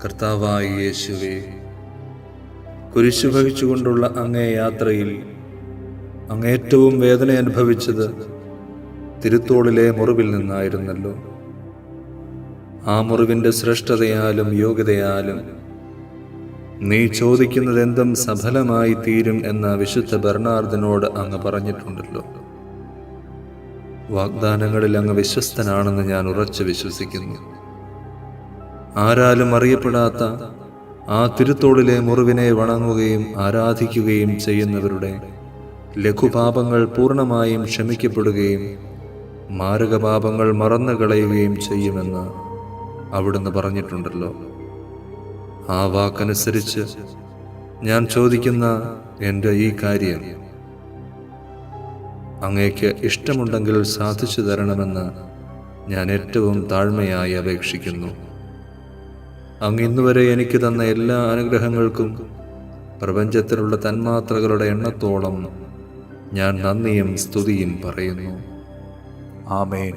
കർത്താവായ യേശുവേ, കുരിശു വഹിച്ചുകൊണ്ടുള്ള അങ്ങേ യാത്രയിൽ അങ്ങേറ്റവും വേദന അനുഭവിച്ചത് തിരുത്തോളിലെ മുറിവിൽ നിന്നായിരുന്നല്ലോ. ആ മുറിവിൻ്റെ ശ്രേഷ്ഠതയാലും യോഗ്യതയാലും നീ ചോദിക്കുന്നതെന്തും സഫലമായി തീരും എന്ന വിശുദ്ധ ബെർണാർദിനോട് അങ്ങ് പറഞ്ഞിട്ടുണ്ടല്ലോ. വാഗ്ദാനങ്ങളിൽ അങ്ങ് വിശ്വസ്തനാണെന്ന് ഞാൻ ഉറച്ചു വിശ്വസിക്കുന്നു. ആരാലും അറിയപ്പെടാത്ത ആ തിരുത്തോളിലെ മുറിവിനെ വണങ്ങുകയും ആരാധിക്കുകയും ചെയ്യുന്നവരുടെ ലഘുപാപങ്ങൾ പൂർണ്ണമായും ക്ഷമിക്കപ്പെടുകയും മാരകപാപങ്ങൾ മറന്നു കളയുകയും ചെയ്യുമെന്ന് അവിടുന്ന് പറഞ്ഞിട്ടുണ്ടല്ലോ. ആ വാക്കനുസരിച്ച് ഞാൻ ചോദിക്കുന്ന എൻ്റെ ഈ കാര്യം അങ്ങേക്ക് ഇഷ്ടമുണ്ടെങ്കിൽ സാധിച്ചു തരണമെന്ന് ഞാൻ ഏറ്റവും താഴ്മയായി അപേക്ഷിക്കുന്നു. അങ്ങ് ഇന്നുവരെ എനിക്ക് തന്ന എല്ലാ അനുഗ്രഹങ്ങൾക്കും പ്രപഞ്ചത്തിലുള്ള തന്മാത്രകളുടെ എണ്ണത്തോളം ഞാൻ നന്ദിയും സ്തുതിയും പറയുന്നു. ആമേൻ.